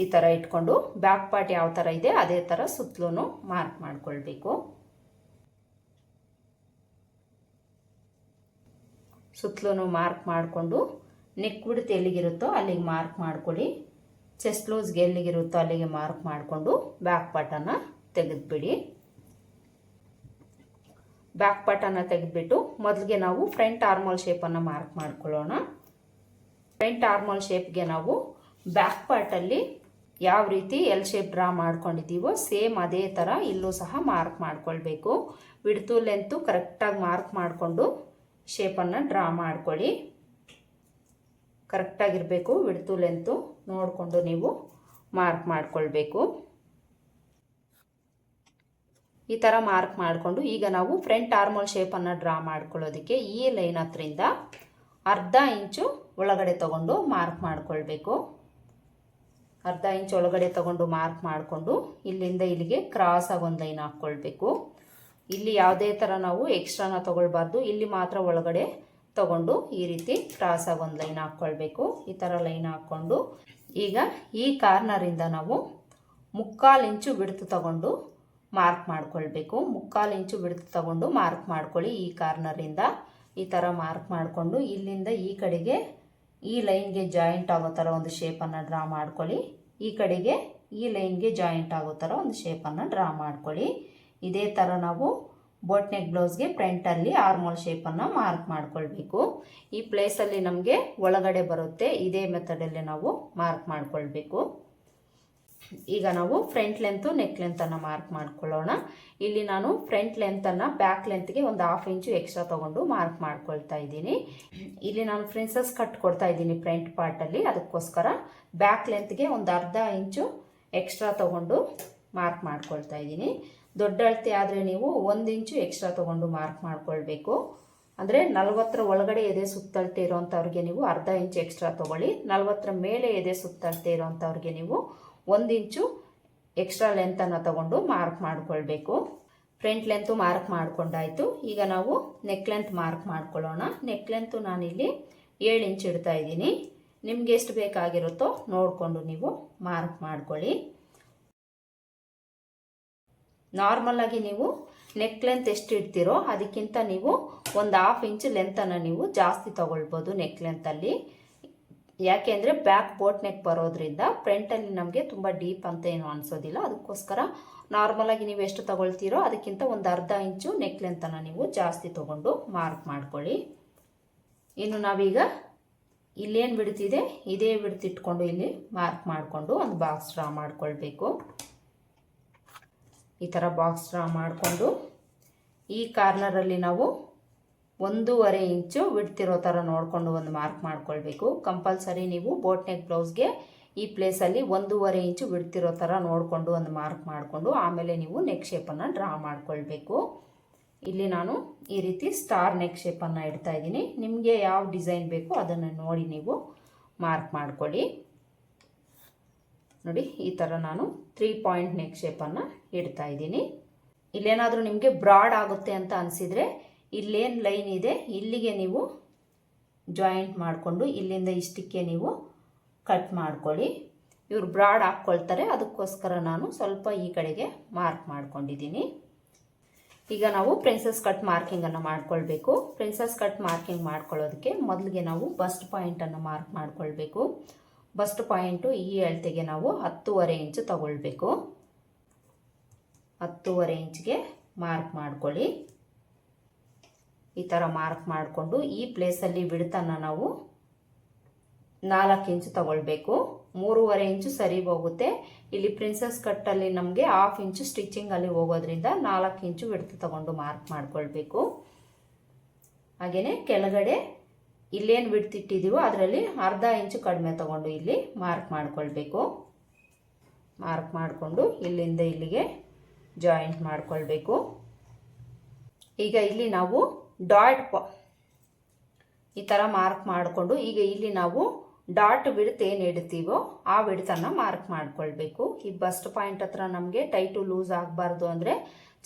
ಈ ಥರ ಇಟ್ಕೊಂಡು ಬ್ಯಾಕ್ ಪಾರ್ಟ್ ಯಾವ ಥರ ಇದೆ ಅದೇ ಥರ ಸುತ್ತಲೂ ಮಾರ್ಕ್ ಮಾಡ್ಕೊಳ್ಬೇಕು. ಸುತ್ತಲೂ ಮಾರ್ಕ್ ಮಾಡಿಕೊಂಡು ನೆಕ್ ವಿಡ್ತ್ ಎಲ್ಲಿಗಿರುತ್ತೋ ಅಲ್ಲಿಗೆ ಮಾರ್ಕ್ ಮಾಡ್ಕೊಳ್ಳಿ. ಚೆಸ್ಟ್ ಲೂಸ್ಗೆ ಎಲ್ಲಿಗಿರುತ್ತೋ ಅಲ್ಲಿಗೆ ಮಾರ್ಕ್ ಮಾಡಿಕೊಂಡು ಬ್ಯಾಕ್ ಪಾರ್ಟನ್ನು ತೆಗೆದುಬಿಡಿ. ಬ್ಯಾಕ್ ಪಾರ್ಟನ್ನು ತೆಗೆದುಬಿಟ್ಟು ಮೊದಲಿಗೆ ನಾವು ಫ್ರಂಟ್ ಆರ್ಮೋಲ್ ಶೇಪನ್ನು ಮಾರ್ಕ್ ಮಾಡ್ಕೊಳ್ಳೋಣ. ಫ್ರಂಟ್ ಆರ್ಮೋಲ್ ಶೇಪ್ಗೆ ನಾವು ಬ್ಯಾಕ್ ಪಾರ್ಟಲ್ಲಿ ಯಾವ ರೀತಿ ಎಲ್ ಶೇಪ್ ಡ್ರಾ ಮಾಡ್ಕೊಂಡಿದ್ದೀವೋ ಸೇಮ್ ಅದೇ ಥರ ಇಲ್ಲೂ ಸಹ ಮಾರ್ಕ್ ಮಾಡ್ಕೊಳ್ಬೇಕು. ವಿಡ್ತು ಲೆಂತು ಕರೆಕ್ಟಾಗಿ ಮಾರ್ಕ್ ಮಾಡಿಕೊಂಡು ಶೇಪನ್ನು ಡ್ರಾ ಮಾಡ್ಕೊಳ್ಳಿ. ಕರೆಕ್ಟಾಗಿರಬೇಕು ವಿಡ್ತು ಲೆಂತು ನೋಡಿಕೊಂಡು ನೀವು ಮಾರ್ಕ್ ಮಾಡ್ಕೊಳ್ಬೇಕು. ಈ ಥರ ಮಾರ್ಕ್ ಮಾಡಿಕೊಂಡು ಈಗ ನಾವು ಫ್ರಂಟ್ ಆರ್ಮೋಲ್ ಶೇಪನ್ನು ಡ್ರಾ ಮಾಡ್ಕೊಳ್ಳೋದಕ್ಕೆ ಈ ಲೈನ್ ಹತ್ರಿಂದ ಅರ್ಧ ಇಂಚು ಒಳಗಡೆ ತಗೊಂಡು ಮಾರ್ಕ್ ಮಾಡ್ಕೊಳ್ಬೇಕು. ಅರ್ಧ ಇಂಚ್ ಒಳಗಡೆ ತಗೊಂಡು ಮಾರ್ಕ್ ಮಾಡಿಕೊಂಡು ಇಲ್ಲಿಂದ ಇಲ್ಲಿಗೆ ಕ್ರಾಸಾಗಿ ಒಂದು ಲೈನ್ ಹಾಕ್ಕೊಳ್ಬೇಕು. ಇಲ್ಲಿ ಯಾವುದೇ ಥರ ನಾವು ಎಕ್ಸ್ಟ್ರಾನ ತೊಗೊಳ್ಬಾರ್ದು. ಇಲ್ಲಿ ಮಾತ್ರ ಒಳಗಡೆ ತಗೊಂಡು ಈ ರೀತಿ ಕ್ರಾಸಾಗಿ ಒಂದು ಲೈನ್ ಹಾಕ್ಕೊಳ್ಬೇಕು. ಈ ಥರ ಲೈನ್ ಹಾಕ್ಕೊಂಡು ಈಗ ಈ ಕಾರ್ನರಿಂದ ನಾವು 3/4 ಇಂಚು ಬಿಡ್ತು ತಗೊಂಡು ಮಾರ್ಕ್ ಮಾಡ್ಕೊಳ್ಬೇಕು. 3/4 ಇಂಚು ಬಿಡ್ತು ತಗೊಂಡು ಮಾರ್ಕ್ ಮಾಡ್ಕೊಳ್ಳಿ. ಈ ಕಾರ್ನರಿಂದ ಈ ಥರ ಮಾರ್ಕ್ ಮಾಡಿಕೊಂಡು ಇಲ್ಲಿಂದ ಈ ಕಡೆಗೆ ಈ ಲೈನ್ಗೆ ಜಾಯಿಂಟ್ ಆಗೋ ಥರ ಒಂದು ಶೇಪನ್ನು ಡ್ರಾ ಮಾಡ್ಕೊಳ್ಳಿ. ಈ ಕಡೆಗೆ ಈ ಲೈನ್ಗೆ ಜಾಯಿಂಟ್ ಆಗೋ ಥರ ಒಂದು ಶೇಪನ್ನು ಡ್ರಾ ಮಾಡ್ಕೊಳ್ಳಿ. ಇದೇ ಥರ ನಾವು ಬೋಟ್ ನೆಕ್ ಬ್ಲೌಸ್ಗೆ ಫ್ರಂಟಲ್ಲಿ ಆರ್ಮೋಲ್ ಶೇಪನ್ನು ಮಾರ್ಕ್ ಮಾಡ್ಕೊಳ್ಬೇಕು. ಈ ಪ್ಲೇಸಲ್ಲಿ ನಮಗೆ ಒಳಗಡೆ ಬರುತ್ತೆ. ಇದೇ ಮೆಥಡಲ್ಲಿ ನಾವು ಮಾರ್ಕ್ ಮಾಡ್ಕೊಳ್ಬೇಕು. ಈಗ ನಾವು ಫ್ರಂಟ್ ಲೆಂತು ನೆಕ್ ಲೆಂತನ್ನು ಮಾರ್ಕ್ ಮಾಡ್ಕೊಳ್ಳೋಣ. ಇಲ್ಲಿ ನಾನು ಫ್ರಂಟ್ ಲೆಂತನ್ನು ಬ್ಯಾಕ್ ಲೆಂತ್ಗೆ ಒಂದು 1/2 ಇಂಚು ಎಕ್ಸ್ಟ್ರಾ ತೊಗೊಂಡು ಮಾರ್ಕ್ ಮಾಡ್ಕೊಳ್ತಾ ಇದ್ದೀನಿ. ಇಲ್ಲಿ ನಾನು ಪ್ರಿನ್ಸಸ್ ಕಟ್ ಕೊಡ್ತಾ ಇದ್ದೀನಿ ಫ್ರಂಟ್ ಪಾರ್ಟಲ್ಲಿ. ಅದಕ್ಕೋಸ್ಕರ ಬ್ಯಾಕ್ ಲೆಂತ್ಗೆ ಒಂದು ಅರ್ಧ ಇಂಚು ಎಕ್ಸ್ಟ್ರಾ ತೊಗೊಂಡು ಮಾರ್ಕ್ ಮಾಡ್ಕೊಳ್ತಾ ಇದ್ದೀನಿ. ದೊಡ್ಡ ಅಳತೆ ಆದರೆ ನೀವು 1 ಇಂಚು ಎಕ್ಸ್ಟ್ರಾ ತೊಗೊಂಡು ಮಾರ್ಕ್ ಮಾಡ್ಕೊಳ್ಬೇಕು. ಅಂದರೆ 40ರ ಒಳಗಡೆ ಎದೆ ಸುತ್ತಳತೆ ಇರೋವಂಥವ್ರಿಗೆ ನೀವು ಅರ್ಧ ಇಂಚು ಎಕ್ಸ್ಟ್ರಾ ತೊಗೊಳ್ಳಿ. 40ರ ಮೇಲೆ ಎದೆ ಸುತ್ತಳತೆ ಇರೋವಂಥವ್ರಿಗೆ ನೀವು 1 ಇಂಚು ಎಕ್ಸ್ಟ್ರಾ ಲೆಂತನ್ನು ತಗೊಂಡು ಮಾರ್ಕ್ ಮಾಡ್ಕೊಳ್ಬೇಕು. ಫ್ರಂಟ್ ಲೆಂತು ಮಾರ್ಕ್ ಮಾಡ್ಕೊಂಡಾಯಿತು. ಈಗ ನಾವು ನೆಕ್ ಲೆಂತ್ ಮಾರ್ಕ್ ಮಾಡ್ಕೊಳ್ಳೋಣ. ನೆಕ್ ಲೆಂತು ನಾನಿಲ್ಲಿ 7 ಇಂಚ್ ಇಡ್ತಾ ಇದ್ದೀನಿ. ನಿಮ್ಗೆ ಎಷ್ಟು ಬೇಕಾಗಿರುತ್ತೋ ನೋಡಿಕೊಂಡು ನೀವು ಮಾರ್ಕ್ ಮಾಡ್ಕೊಳ್ಳಿ. ನಾರ್ಮಲಾಗಿ ನೀವು ನೆಕ್ ಲೆಂತ್ ಎಷ್ಟು ಇಡ್ತೀರೋ ಅದಕ್ಕಿಂತ ನೀವು ಒಂದು 1/2 ಇಂಚ್ ಲೆಂತನ್ನು ನೀವು ಜಾಸ್ತಿ ತಗೊಳ್ಬೋದು ನೆಕ್ ಲೆಂತಲ್ಲಿ. ಯಾಕೆಂದರೆ ಬ್ಯಾಕ್ ಬೋಟ್ ನೆಕ್ ಬರೋದ್ರಿಂದ ಫ್ರಂಟಲ್ಲಿ ನಮಗೆ ತುಂಬ ಡೀಪ್ ಅಂತ ಏನು ಅನಿಸೋದಿಲ್ಲ. ಅದಕ್ಕೋಸ್ಕರ ನಾರ್ಮಲಾಗಿ ನೀವು ಎಷ್ಟು ತಗೊಳ್ತೀರೋ ಅದಕ್ಕಿಂತ ಒಂದು ಅರ್ಧ ಇಂಚು ನೆಕ್ ಲೆಂತನ್ನು ನೀವು ಜಾಸ್ತಿ ತೊಗೊಂಡು ಮಾರ್ಕ್ ಮಾಡ್ಕೊಳ್ಳಿ. ಇನ್ನು ನಾವೀಗ ಇಲ್ಲೇನು ಬಿಡ್ತಿದೆ ಇದೇ ಬಿಡ್ತಿಟ್ಕೊಂಡು ಇಲ್ಲಿ ಮಾರ್ಕ್ ಮಾಡಿಕೊಂಡು ಒಂದು ಬಾಕ್ಸ್ ಡ್ರಾ ಮಾಡ್ಕೊಳ್ಬೇಕು. ಈ ಥರ ಬಾಕ್ಸ್ ಡ್ರಾ ಮಾಡಿಕೊಂಡು ಈ ಕಾರ್ನರಲ್ಲಿ ನಾವು 1.5 ಇಂಚು ಬಿಡ್ತಿರೋ ಥರ ನೋಡಿಕೊಂಡು ಒಂದು ಮಾರ್ಕ್ ಮಾಡ್ಕೊಳ್ಬೇಕು. ಕಂಪಲ್ಸರಿ ನೀವು ಬೋಟ್ ನೆಕ್ ಬ್ಲೌಸ್ಗೆ ಈ ಪ್ಲೇಸಲ್ಲಿ 1.5 ಇಂಚು ಬಿಡ್ತಿರೋ ಥರ ನೋಡಿಕೊಂಡು ಒಂದು ಮಾರ್ಕ್ ಮಾಡಿಕೊಂಡು ಆಮೇಲೆ ನೀವು ನೆಕ್ ಶೇಪನ್ನು ಡ್ರಾ ಮಾಡ್ಕೊಳ್ಬೇಕು. ಇಲ್ಲಿ ನಾನು ಈ ರೀತಿ ಸ್ಟಾರ್ ನೆಕ್ ಶೇಪನ್ನು ಇಡ್ತಾ ಇದ್ದೀನಿ. ನಿಮಗೆ ಯಾವ ಡಿಸೈನ್ ಬೇಕೋ ಅದನ್ನು ನೋಡಿ ನೀವು ಮಾರ್ಕ್ ಮಾಡ್ಕೊಳ್ಳಿ. ನೋಡಿ ಈ ಥರ ನಾನು 3 ಪಾಯಿಂಟ್ ನೆಕ್ ಶೇಪನ್ನು ಇಡ್ತಾ ಇದ್ದೀನಿ. ಇಲ್ಲೇನಾದರೂ ನಿಮಗೆ ಬ್ರಾಡ್ ಆಗುತ್ತೆ ಅಂತ ಅನಿಸಿದರೆ ಇಲ್ಲೇನು ಲೈನ್ ಇದೆ ಇಲ್ಲಿಗೆ ನೀವು ಜಾಯಿಂಟ್ ಮಾಡಿಕೊಂಡು ಇಲ್ಲಿಂದ ಇಷ್ಟಕ್ಕೆ ನೀವು ಕಟ್ ಮಾಡ್ಕೊಳ್ಳಿ. ಇವರು ಬ್ರಾಡ್ ಹಾಕ್ಕೊಳ್ತಾರೆ, ಅದಕ್ಕೋಸ್ಕರ ನಾನು ಸ್ವಲ್ಪ ಈ ಕಡೆಗೆ ಮಾರ್ಕ್ ಮಾಡ್ಕೊಂಡಿದ್ದೀನಿ. ಈಗ ನಾವು ಪ್ರಿನ್ಸಸ್ ಕಟ್ ಮಾರ್ಕಿಂಗನ್ನು ಮಾಡ್ಕೊಳ್ಬೇಕು. ಪ್ರಿನ್ಸಸ್ ಕಟ್ ಮಾರ್ಕಿಂಗ್ ಮಾಡ್ಕೊಳ್ಳೋದಕ್ಕೆ ಮೊದಲಿಗೆ ನಾವು ಬಸ್ಟ್ ಪಾಯಿಂಟನ್ನು ಮಾರ್ಕ್ ಮಾಡ್ಕೊಳ್ಬೇಕು. ಬಸ್ಟ್ ಪಾಯಿಂಟು ಈ ಅಳತೆಗೆ ನಾವು 10.5 ಇಂಚು ತಗೊಳ್ಬೇಕು. 10.5 ಇಂಚ್ಗೆ ಮಾರ್ಕ್ ಮಾಡ್ಕೊಳ್ಳಿ. ಈ ಥರ ಮಾರ್ಕ್ ಮಾಡಿಕೊಂಡು ಈ ಪ್ಲೇಸಲ್ಲಿ ಬಿಡ್ತನ್ನು ನಾವು 4 ಇಂಚು ತಗೊಳ್ಬೇಕು. 3.5 ಇಂಚು ಸರಿ ಹೋಗುತ್ತೆ. ಇಲ್ಲಿ ಪ್ರಿನ್ಸಸ್ ಕಟ್ಟಲ್ಲಿ ನಮಗೆ 1/2 ಇಂಚು ಸ್ಟಿಚಿಂಗಲ್ಲಿ ಹೋಗೋದ್ರಿಂದ 4 ಇಂಚು ಬಿಡ್ತು ತಗೊಂಡು ಮಾರ್ಕ್ ಮಾಡ್ಕೊಳ್ಬೇಕು. ಹಾಗೆಯೇ ಕೆಳಗಡೆ ಇಲ್ಲೇನು ಬಿಡ್ತಿಟ್ಟಿದ್ದೀವೋ ಅದರಲ್ಲಿ ಅರ್ಧ ಇಂಚು ಕಡಿಮೆ ತಗೊಂಡು ಇಲ್ಲಿ ಮಾರ್ಕ್ ಮಾಡ್ಕೊಳ್ಬೇಕು. ಮಾರ್ಕ್ ಮಾಡಿಕೊಂಡು ಇಲ್ಲಿಂದ ಇಲ್ಲಿಗೆ ಜಾಯಿಂಟ್ ಮಾಡ್ಕೊಳ್ಬೇಕು. ಈಗ ಇಲ್ಲಿ ನಾವು ಈ ಥರ ಮಾರ್ಕ್ ಮಾಡಿಕೊಂಡು ಈಗ ಇಲ್ಲಿ ನಾವು ಡಾಟ್ ಬಿಡ್ತ್ ಏನು ಇಡ್ತೀವೋ ಆ ಬಿಡ್ತನ್ನು ಮಾರ್ಕ್ ಮಾಡ್ಕೊಳ್ಬೇಕು. ಈ ಬಸ್ಟ್ ಪಾಯಿಂಟ್ ಹತ್ರ ನಮಗೆ ಟೈಟು ಲೂಸ್ ಆಗಬಾರ್ದು ಅಂದರೆ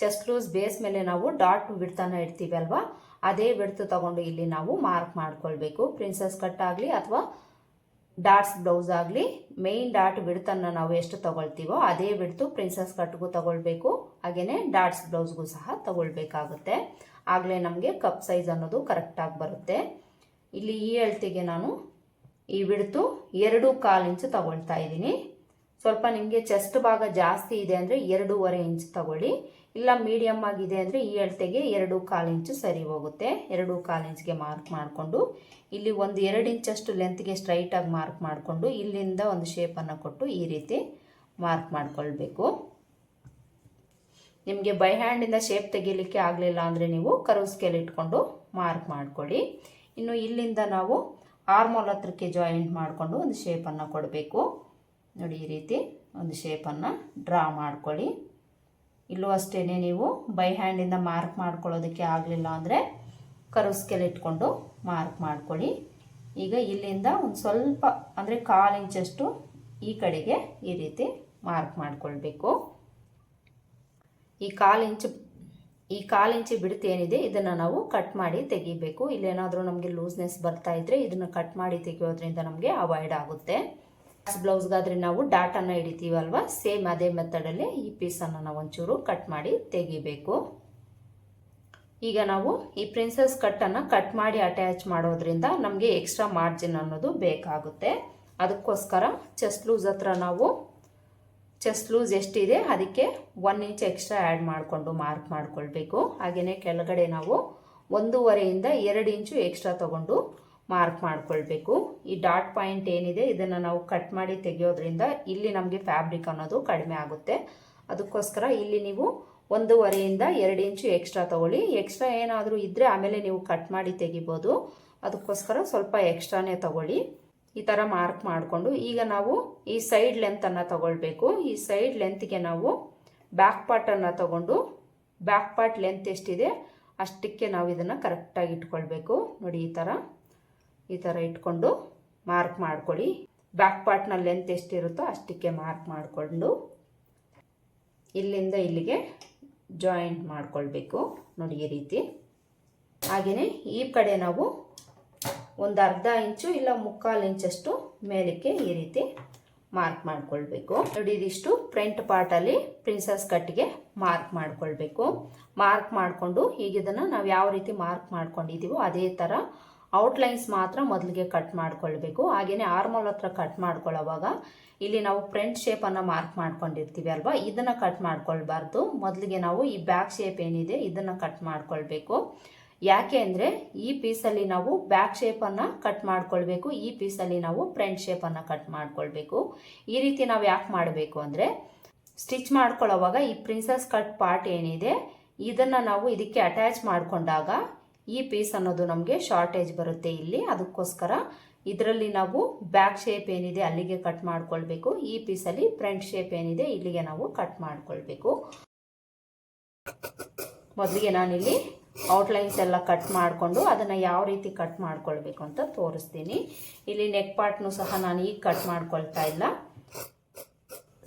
ಚೆಸ್ಟ್ ಲೂಸ್ ಬೇಸ್ ಮೇಲೆ ನಾವು ಡಾಟ್ ಬಿಡ್ತನ್ನು ಇಡ್ತೀವಿ ಅಲ್ವಾ, ಅದೇ ಬಿಡ್ತು ತಗೊಂಡು ಇಲ್ಲಿ ನಾವು ಮಾರ್ಕ್ ಮಾಡ್ಕೊಳ್ಬೇಕು. ಪ್ರಿನ್ಸಸ್ ಕಟ್ ಆಗಲಿ ಅಥವಾ ಡಾಟ್ಸ್ ಬ್ಲೌಸ್ ಆಗಲಿ ಮೇಯ್ನ್ ಡಾಟ್ ಬಿಡ್ತನ್ನು ನಾವು ಎಷ್ಟು ತಗೊಳ್ತೀವೋ ಅದೇ ಬಿಡ್ತು ಪ್ರಿನ್ಸಸ್ ಕಟ್ಗೂ ತಗೊಳ್ಬೇಕು. ಹಾಗೆಯೇ ಡಾಟ್ಸ್ ಬ್ಲೌಸ್ಗೂ ಸಹ ತಗೊಳ್ಬೇಕಾಗುತ್ತೆ. ಆಗಲೇ ನಮಗೆ ಕಪ್ ಸೈಜ್ ಅನ್ನೋದು ಕರೆಕ್ಟಾಗಿ ಬರುತ್ತೆ. ಇಲ್ಲಿ ಈ ಅಳತೆಗೆ ನಾನು ಈ ಬಿಡ್ತು 2.25 ಇಂಚು ತಗೊಳ್ತಾ ಇದ್ದೀನಿ. ಸ್ವಲ್ಪ ನಿಮಗೆ ಚೆಸ್ಟ್ ಭಾಗ ಜಾಸ್ತಿ ಇದೆ ಅಂದರೆ 2.5 ಇಂಚು ತಗೊಳ್ಳಿ. ಇಲ್ಲ ಮೀಡಿಯಮ್ ಆಗಿದೆ ಅಂದರೆ ಈ ಅಳತೆಗೆ 2.25 ಇಂಚು ಸರಿ ಹೋಗುತ್ತೆ. 2.25 ಇಂಚ್ಗೆ ಮಾರ್ಕ್ ಮಾಡಿಕೊಂಡು ಇಲ್ಲಿ ಒಂದು 2 ಇಂಚಷ್ಟು ಲೆಂತ್ಗೆ ಸ್ಟ್ರೈಟಾಗಿ ಮಾರ್ಕ್ ಮಾಡಿಕೊಂಡು ಇಲ್ಲಿಂದ ಒಂದು ಶೇಪನ್ನು ಕೊಟ್ಟು ಈ ರೀತಿ ಮಾರ್ಕ್ ಮಾಡ್ಕೊಳ್ಬೇಕು. ನಿಮಗೆ ಬೈ ಹ್ಯಾಂಡಿಂದ ಶೇಪ್ ತೆಗಿಲಿಕ್ಕೆ ಆಗಲಿಲ್ಲ ಅಂದರೆ ನೀವು ಕರ್ವ್ ಸ್ಕೇಲ್ ಇಟ್ಕೊಂಡು ಮಾರ್ಕ್ ಮಾಡ್ಕೊಳ್ಳಿ. ಇನ್ನು ಇಲ್ಲಿಂದ ನಾವು ಆರ್ಮೋಲ್ ಹತ್ರಕ್ಕೆ ಜಾಯಿಂಟ್ ಮಾಡಿಕೊಂಡು ಒಂದು ಶೇಪನ್ನು ಕೊಡಬೇಕು. ನೋಡಿ ಈ ರೀತಿ ಒಂದು ಶೇಪನ್ನು ಡ್ರಾ ಮಾಡ್ಕೊಳ್ಳಿ. ಇಲ್ಲೂ ಅಷ್ಟೇ, ನೀವು ಬೈ ಹ್ಯಾಂಡಿಂದ ಮಾರ್ಕ್ ಮಾಡ್ಕೊಳ್ಳೋದಕ್ಕೆ ಆಗಲಿಲ್ಲ ಅಂದರೆ ಕರ್ವ್ ಸ್ಕೇಲ್ ಇಟ್ಕೊಂಡು ಮಾರ್ಕ್ ಮಾಡ್ಕೊಳ್ಳಿ. ಈಗ ಇಲ್ಲಿಂದ ಒಂದು ಸ್ವಲ್ಪ ಅಂದರೆ 1/4 ಇಂಚಷ್ಟು ಈ ಕಡೆಗೆ ಈ ರೀತಿ ಮಾರ್ಕ್ ಮಾಡ್ಕೊಳ್ಬೇಕು. ಈ 1/4 ಇಂಚ್ ಬಿಡ್ತು ಏನಿದೆ ಇದನ್ನು ನಾವು ಕಟ್ ಮಾಡಿ ತೆಗಿಬೇಕು. ಇಲ್ಲೇನಾದರೂ ನಮಗೆ ಲೂಸ್ನೆಸ್ ಬರ್ತಾ ಇದ್ದರೆ ಇದನ್ನು ಕಟ್ ಮಾಡಿ ತೆಗೆಯೋದ್ರಿಂದ ನಮಗೆ ಅವಾಯ್ಡ್ ಆಗುತ್ತೆ. ಬ್ಲೌಸ್ಗಾದರೆ ನಾವು ಡಾಟನ್ನು ಹಿಡಿತೀವಲ್ವ, ಸೇಮ್ ಅದೇ ಮೆಥಡಲ್ಲಿ ಈ ಪೀಸನ್ನು ನಾವು ಒಂಚೂರು ಕಟ್ ಮಾಡಿ ತೆಗಿಬೇಕು. ಈಗ ನಾವು ಈ ಪ್ರಿನ್ಸಸ್ ಕಟ್ಟನ್ನು ಕಟ್ ಮಾಡಿ ಅಟ್ಯಾಚ್ ಮಾಡೋದ್ರಿಂದ ನಮಗೆ ಎಕ್ಸ್ಟ್ರಾ ಮಾರ್ಜಿನ್ ಅನ್ನೋದು ಬೇಕಾಗುತ್ತೆ. ಅದಕ್ಕೋಸ್ಕರ ಚೆಸ್ಟ್ ಲೂಸ್ ಹತ್ರ ನಾವು ಚೆಸ್ಟ್ ಲೂಸ್ ಎಷ್ಟಿದೆ ಅದಕ್ಕೆ 1 ಇಂಚ್ ಎಕ್ಸ್ಟ್ರಾ ಆ್ಯಡ್ ಮಾಡಿಕೊಂಡು ಮಾರ್ಕ್ ಮಾಡ್ಕೊಳ್ಬೇಕು. ಹಾಗೆಯೇ ಕೆಳಗಡೆ ನಾವು 1.5 ಇಂದ 2 ಇಂಚು ಎಕ್ಸ್ಟ್ರಾ ತಗೊಂಡು ಮಾರ್ಕ್ ಮಾಡ್ಕೊಳ್ಬೇಕು. ಈ ಡಾಟ್ ಪಾಯಿಂಟ್ ಏನಿದೆ ಇದನ್ನು ನಾವು ಕಟ್ ಮಾಡಿ ತೆಗೆಯೋದ್ರಿಂದ ಇಲ್ಲಿ ನಮಗೆ ಫ್ಯಾಬ್ರಿಕ್ ಅನ್ನೋದು ಕಡಿಮೆ ಆಗುತ್ತೆ. ಅದಕ್ಕೋಸ್ಕರ ಇಲ್ಲಿ ನೀವು 1.5 ಇಂದ 2 ಇಂಚು ಎಕ್ಸ್ಟ್ರಾ ತಗೊಳ್ಳಿ. ಎಕ್ಸ್ಟ್ರಾ ಏನಾದರೂ ಇದ್ದರೆ ಆಮೇಲೆ ನೀವು ಕಟ್ ಮಾಡಿ ತೆಗಿಬೋದು. ಅದಕ್ಕೋಸ್ಕರ ಸ್ವಲ್ಪ ಎಕ್ಸ್ಟ್ರಾನೇ ತಗೊಳ್ಳಿ. ಈ ಥರ ಮಾರ್ಕ್ ಮಾಡಿಕೊಂಡು ಈಗ ನಾವು ಈ ಸೈಡ್ ಲೆಂತನ್ನು ತಗೊಳ್ಬೇಕು. ಈ ಸೈಡ್ ಲೆಂತ್ಗೆ ನಾವು ಬ್ಯಾಕ್ ಪಾರ್ಟನ್ನು ತಗೊಂಡು ಬ್ಯಾಕ್ ಪಾರ್ಟ್ ಲೆಂತ್ ಎಷ್ಟಿದೆ ಅಷ್ಟಕ್ಕೆ ನಾವು ಇದನ್ನು ಕರೆಕ್ಟಾಗಿ ಇಟ್ಕೊಳ್ಬೇಕು. ನೋಡಿ ಈ ಥರ ಇಟ್ಕೊಂಡು ಮಾರ್ಕ್ ಮಾಡ್ಕೊಳ್ಳಿ. ಬ್ಯಾಕ್ ಪಾರ್ಟ್ನ ಲೆಂತ್ ಎಷ್ಟಿರುತ್ತೋ ಅಷ್ಟಕ್ಕೆ ಮಾರ್ಕ್ ಮಾಡಿಕೊಂಡು ಇಲ್ಲಿಂದ ಇಲ್ಲಿಗೆ ಜಾಯಿಂಟ್ ಮಾಡ್ಕೊಳ್ಬೇಕು. ನೋಡಿ ಈ ರೀತಿ. ಹಾಗೆಯೇ ಈ ಕಡೆ ನಾವು ಒಂದು 1/2 ಇಂಚು ಇಲ್ಲ 3/4 ಇಂಚಷ್ಟು ಮೇಲಕ್ಕೆ ಈ ರೀತಿ ಮಾರ್ಕ್ ಮಾಡ್ಕೊಳ್ಬೇಕು. ನೋಡಿ ಇದಿಷ್ಟು ಫ್ರಂಟ್ ಪಾರ್ಟಲ್ಲಿ ಪ್ರಿನ್ಸಸ್ ಕಟ್ಗೆ ಮಾರ್ಕ್ ಮಾಡ್ಕೊಳ್ಬೇಕು. ಮಾರ್ಕ್ ಮಾಡಿಕೊಂಡು ಈಗ ಇದನ್ನು ನಾವು ಯಾವ ರೀತಿ ಮಾರ್ಕ್ ಮಾಡ್ಕೊಂಡಿದ್ದೀವೋ ಅದೇ ಥರ ಔಟ್ಲೈನ್ಸ್ ಮಾತ್ರ ಮೊದಲಿಗೆ ಕಟ್ ಮಾಡ್ಕೊಳ್ಬೇಕು. ಹಾಗೆಯೇ ಆರ್ಮೋಲ್ ಹತ್ರ ಕಟ್ ಮಾಡ್ಕೊಳ್ಳೋವಾಗ ಇಲ್ಲಿ ನಾವು ಫ್ರಂಟ್ ಶೇಪನ್ನು ಮಾರ್ಕ್ ಮಾಡ್ಕೊಂಡಿರ್ತೀವಿ ಅಲ್ವಾ, ಇದನ್ನು ಕಟ್ ಮಾಡ್ಕೊಳ್ಬಾರ್ದು. ಮೊದಲಿಗೆ ನಾವು ಈ ಬ್ಯಾಕ್ ಶೇಪ್ ಏನಿದೆ ಇದನ್ನು ಕಟ್ ಮಾಡ್ಕೊಳ್ಬೇಕು. ಯಾಕೆ ಅಂದರೆ ಈ ಪೀಸಲ್ಲಿ ನಾವು ಬ್ಯಾಕ್ ಶೇಪನ್ನು ಕಟ್ ಮಾಡ್ಕೊಳ್ಬೇಕು, ಈ ಪೀಸಲ್ಲಿ ನಾವು ಫ್ರಂಟ್ ಶೇಪನ್ನು ಕಟ್ ಮಾಡ್ಕೊಳ್ಬೇಕು. ಈ ರೀತಿ ನಾವು ಯಾಕೆ ಮಾಡಬೇಕು ಅಂದರೆ ಸ್ಟಿಚ್ ಮಾಡ್ಕೊಳ್ಳೋವಾಗ ಈ ಪ್ರಿನ್ಸಸ್ ಕಟ್ ಪಾರ್ಟ್ ಏನಿದೆ ಇದನ್ನು ನಾವು ಇದಕ್ಕೆ ಅಟ್ಯಾಚ್ ಮಾಡಿಕೊಂಡಾಗ ಈ ಪೀಸ್ ಅನ್ನೋದು ನಮಗೆ ಶಾರ್ಟೇಜ್ ಬರುತ್ತೆ ಇಲ್ಲಿ. ಅದಕ್ಕೋಸ್ಕರ ಇದರಲ್ಲಿ ನಾವು ಬ್ಯಾಕ್ ಶೇಪ್ ಏನಿದೆ ಅಲ್ಲಿಗೆ ಕಟ್ ಮಾಡ್ಕೊಳ್ಬೇಕು. ಈ ಪೀಸಲ್ಲಿ ಫ್ರಂಟ್ ಶೇಪ್ ಏನಿದೆ ಇಲ್ಲಿಗೆ ನಾವು ಕಟ್ ಮಾಡ್ಕೊಳ್ಬೇಕು. ಮೊದಲಿಗೆ ನಾನಿಲ್ಲಿ ಔಟ್ಲೈನ್ಸ್ ಎಲ್ಲ ಕಟ್ ಮಾಡಿಕೊಂಡು ಅದನ್ನು ಯಾವ ರೀತಿ ಕಟ್ ಮಾಡ್ಕೊಳ್ಬೇಕು ಅಂತ ತೋರಿಸ್ತೀನಿ. ಇಲ್ಲಿ ನೆಕ್ ಪಾರ್ಟ್ನು ಸಹ ನಾನು ಈಗ ಕಟ್ ಮಾಡ್ಕೊಳ್ತಾ ಇಲ್ಲ,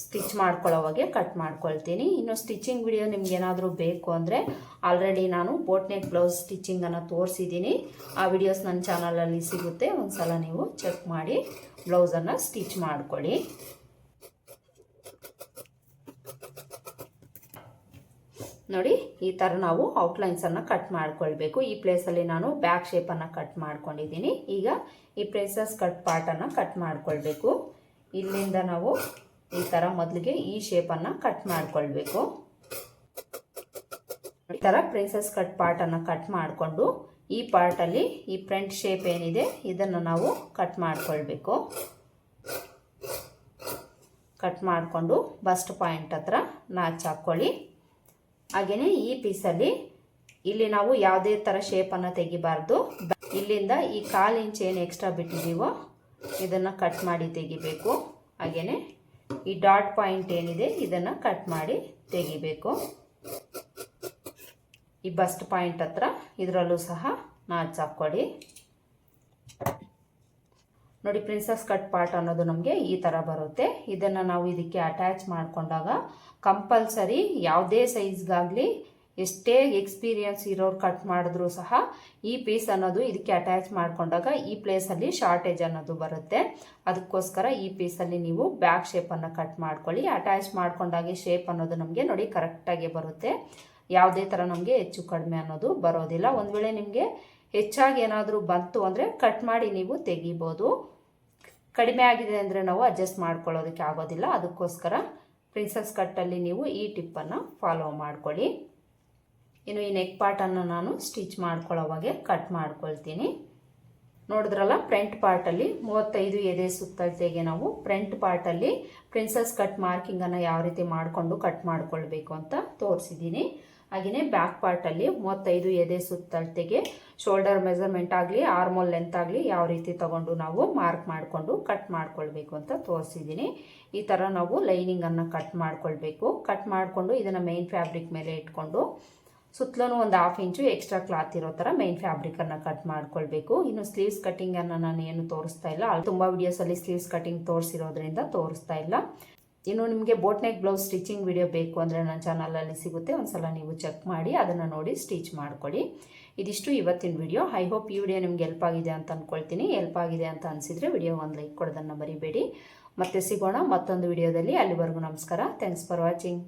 ಸ್ಟಿಚ್ ಮಾಡ್ಕೊಳ್ಳೋವಾಗೆ ಕಟ್ ಮಾಡ್ಕೊಳ್ತೀನಿ. ಇನ್ನು ಸ್ಟಿಚಿಂಗ್ ವಿಡಿಯೋ ನಿಮ್ಗೆ ಏನಾದರೂ ಬೇಕು ಅಂದರೆ ಆಲ್ರೆಡಿ ನಾನು ಬೋಟ್ ನೆಕ್ ಬ್ಲೌಸ್ ಸ್ಟಿಚಿಂಗನ್ನು ತೋರಿಸಿದ್ದೀನಿ. ಆ ವಿಡಿಯೋಸ್ ನನ್ನ ಚಾನಲಲ್ಲಿ ಸಿಗುತ್ತೆ, ಒಂದ್ಸಲ ನೀವು ಚೆಕ್ ಮಾಡಿ ಬ್ಲೌಸನ್ನು ಸ್ಟಿಚ್ ಮಾಡ್ಕೊಳ್ಳಿ. ನೋಡಿ ಈ ಥರ ನಾವು ಔಟ್ಲೈನ್ಸನ್ನು ಕಟ್ ಮಾಡ್ಕೊಳ್ಬೇಕು. ಈ ಪ್ಲೇಸಲ್ಲಿ ನಾನು ಬ್ಯಾಕ್ ಶೇಪನ್ನು ಕಟ್ ಮಾಡ್ಕೊಂಡಿದ್ದೀನಿ. ಈಗ ಈ ಪ್ರಿನ್ಸಸ್ ಕಟ್ ಪಾರ್ಟನ್ನು ಕಟ್ ಮಾಡ್ಕೊಳ್ಬೇಕು. ಇಲ್ಲಿಂದ ನಾವು ಈ ಥರ ಮೊದಲಿಗೆ ಈ ಶೇಪನ್ನು ಕಟ್ ಮಾಡ್ಕೊಳ್ಬೇಕು. ಈ ಥರ ಪ್ರಿನ್ಸಸ್ ಕಟ್ ಪಾರ್ಟನ್ನು ಕಟ್ ಮಾಡಿಕೊಂಡು ಈ ಪಾರ್ಟಲ್ಲಿ ಈ ಫ್ರಂಟ್ ಶೇಪ್ ಏನಿದೆ ಇದನ್ನು ನಾವು ಕಟ್ ಮಾಡ್ಕೊಳ್ಬೇಕು. ಕಟ್ ಮಾಡಿಕೊಂಡು ಬಸ್ಟ್ ಪಾಯಿಂಟ್ ಹತ್ರ ನಾಚ್ ಹಾಕ್ಕೊಳ್ಳಿ. ಹಾಗೆಯೇ ಈ ಪೀಸಲ್ಲಿ ಇಲ್ಲಿ ನಾವು ಯಾವುದೇ ಥರ ಶೇಪನ್ನು ತೆಗಿಬಾರ್ದು. ಇಲ್ಲಿಂದ ಈ 1/4 ಇಂಚ್ ಏನು ಎಕ್ಸ್ಟ್ರಾ ಬಿಟ್ಟಿದ್ದೀವೋ ಇದನ್ನು ಕಟ್ ಮಾಡಿ ತೆಗಿಬೇಕು. ಹಾಗೆಯೇ ಈ ಡಾಟ್ ಪಾಯಿಂಟ್ ಏನಿದೆ ಇದನ್ನು ಕಟ್ ಮಾಡಿ ತೆಗಿಬೇಕು. ಈ ಬಸ್ಟ್ ಪಾಯಿಂಟ್ ಹತ್ರ ಇದರಲ್ಲೂ ಸಹ ನಾಚ್ ಹಾಕ್ಕೊಳ್ಳಿ. ನೋಡಿ ಪ್ರಿನ್ಸಸ್ ಕಟ್ ಪಾರ್ಟ್ ಅನ್ನೋದು ನಮಗೆ ಈ ಥರ ಬರುತ್ತೆ. ಇದನ್ನು ನಾವು ಇದಕ್ಕೆ ಅಟ್ಯಾಚ್ ಮಾಡಿಕೊಂಡಾಗ ಕಂಪಲ್ಸರಿ ಯಾವುದೇ ಸೈಜ್ಗಾಗಲಿ ಎಷ್ಟೇ ಎಕ್ಸ್ಪೀರಿಯನ್ಸ್ ಇರೋರು ಕಟ್ ಮಾಡಿದ್ರೂ ಸಹ ಈ ಪೀಸ್ ಅನ್ನೋದು ಇದಕ್ಕೆ ಅಟ್ಯಾಚ್ ಮಾಡಿಕೊಂಡಾಗ ಈ ಪ್ಲೇಸಲ್ಲಿ ಶಾರ್ಟೇಜ್ ಅನ್ನೋದು ಬರುತ್ತೆ. ಅದಕ್ಕೋಸ್ಕರ ಈ ಪೀಸಲ್ಲಿ ನೀವು ಬ್ಯಾಕ್ ಶೇಪನ್ನು ಕಟ್ ಮಾಡ್ಕೊಳ್ಳಿ. ಅಟ್ಯಾಚ್ ಮಾಡ್ಕೊಂಡಾಗೆ ಶೇಪ್ ಅನ್ನೋದು ನಮಗೆ ನೋಡಿ ಕರೆಕ್ಟಾಗಿ ಬರುತ್ತೆ. ಯಾವುದೇ ಥರ ನಮಗೆ ಹೆಚ್ಚು ಕಡಿಮೆ ಅನ್ನೋದು ಬರೋದಿಲ್ಲ. ಒಂದು ವೇಳೆ ನಿಮಗೆ ಹೆಚ್ಚಾಗಿ ಏನಾದರೂ ಬಂತು ಅಂದರೆ ಕಟ್ ಮಾಡಿ ನೀವು ತೆಗಿಬೋದು. ಕಡಿಮೆ ಆಗಿದೆ ಅಂದರೆ ನಾವು ಅಡ್ಜಸ್ಟ್ ಮಾಡ್ಕೊಳ್ಳೋದಕ್ಕೆ ಆಗೋದಿಲ್ಲ. ಅದಕ್ಕೋಸ್ಕರ ಪ್ರಿನ್ಸಸ್ ಕಟ್ಟಲ್ಲಿ ನೀವು ಈ ಟಿಪ್ಪನ್ನು ಫಾಲೋ ಮಾಡ್ಕೊಳ್ಳಿ. ಇನ್ನು ಈ ನೆಕ್ ಪಾರ್ಟನ್ನು ನಾನು ಸ್ಟಿಚ್ ಮಾಡ್ಕೊಳ್ಳೋವಾಗೆ ಕಟ್ ಮಾಡ್ಕೊಳ್ತೀನಿ. ನೋಡಿದ್ರಲ್ಲ, ಫ್ರಂಟ್ ಪಾರ್ಟಲ್ಲಿ 35 ಎದೆ ಸುತ್ತಳತೆಗೆ ನಾವು ಫ್ರಂಟ್ ಪಾರ್ಟಲ್ಲಿ ಪ್ರಿನ್ಸಸ್ ಕಟ್ ಮಾರ್ಕಿಂಗನ್ನು ಯಾವ ರೀತಿ ಮಾಡಿಕೊಂಡು ಕಟ್ ಮಾಡ್ಕೊಳ್ಬೇಕು ಅಂತ ತೋರಿಸಿದ್ದೀನಿ. ಹಾಗೆಯೇ ಬ್ಯಾಕ್ ಪಾರ್ಟಲ್ಲಿ 35 ಎದೆ ಸುತ್ತಳತೆಗೆ ಶೋಲ್ಡರ್ ಮೆಜರ್ಮೆಂಟ್ ಆಗಲಿ ಆರ್ಮೋಲ್ ಲೆಂತ್ ಆಗಲಿ ಯಾವ ರೀತಿ ತಗೊಂಡು ನಾವು ಮಾರ್ಕ್ ಮಾಡಿಕೊಂಡು ಕಟ್ ಮಾಡ್ಕೊಳ್ಬೇಕು ಅಂತ ತೋರಿಸಿದ್ದೀನಿ. ಈ ಥರ ನಾವು ಲೈನಿಂಗನ್ನು ಕಟ್ ಮಾಡ್ಕೊಳ್ಬೇಕು. ಕಟ್ ಮಾಡಿಕೊಂಡು ಇದನ್ನು ಮೇನ್ ಫ್ಯಾಬ್ರಿಕ್ ಮೇಲೆ ಇಟ್ಕೊಂಡು ಸುತ್ತಲೂ ಒಂದು 1/2 ಇಂಚು ಎಕ್ಸ್ಟ್ರಾ ಕ್ಲಾತ್ ಇರೋ ಥರ ಮೈನ್ ಫ್ಯಾಬ್ರಿಕನ್ನು ಕಟ್ ಮಾಡ್ಕೊಳ್ಬೇಕು. ಇನ್ನು ಸ್ಲೀವ್ಸ್ ಕಟ್ಟಿಂಗನ್ನು ನಾನು ಏನು ತೋರಿಸ್ತಾ ಇಲ್ಲ, ಅಲ್ಲಿ ತುಂಬ ವಿಡಿಯೋಸಲ್ಲಿ ಸ್ಲೀವ್ಸ್ ಕಟ್ಟಿಂಗ್ ತೋರಿಸಿರೋದ್ರಿಂದ ತೋರಿಸ್ತಾ ಇಲ್ಲ. ಇನ್ನು ನಿಮಗೆ boat neck blouse stitching video ಬೇಕು ಅಂದರೆ ನನ್ನ ಚಾನಲಲ್ಲಿ ಸಿಗುತ್ತೆ, ಒಂದ್ಸಲ ನೀವು ಚೆಕ್ ಮಾಡಿ ಅದನ್ನು ನೋಡಿ ಸ್ಟಿಚ್ ಮಾಡ್ಕೊಳ್ಳಿ. ಇದಿಷ್ಟು ಇವತ್ತಿನ ವಿಡಿಯೋ. ಐ ಹೋಪ್ ಈ ವಿಡಿಯೋ ನಿಮ್ಗೆ ಹೆಲ್ಪ್ ಆಗಿದೆ ಅಂತ ಅಂದ್ಕೊಳ್ತೀನಿ. ಹೆಲ್ಪ್ ಆಗಿದೆ ಅಂತ ಅನಿಸಿದರೆ ವಿಡಿಯೋಗೆ ಒಂದು ಲೈಕ್ ಕೊಡೋದನ್ನು ಮರಿಬೇಡಿ. ಮತ್ತೆ ಸಿಗೋಣ ಮತ್ತೊಂದು ವಿಡಿಯೋದಲ್ಲಿ. ಅಲ್ಲಿವರೆಗೂ ನಮಸ್ಕಾರ. Thanks for watching.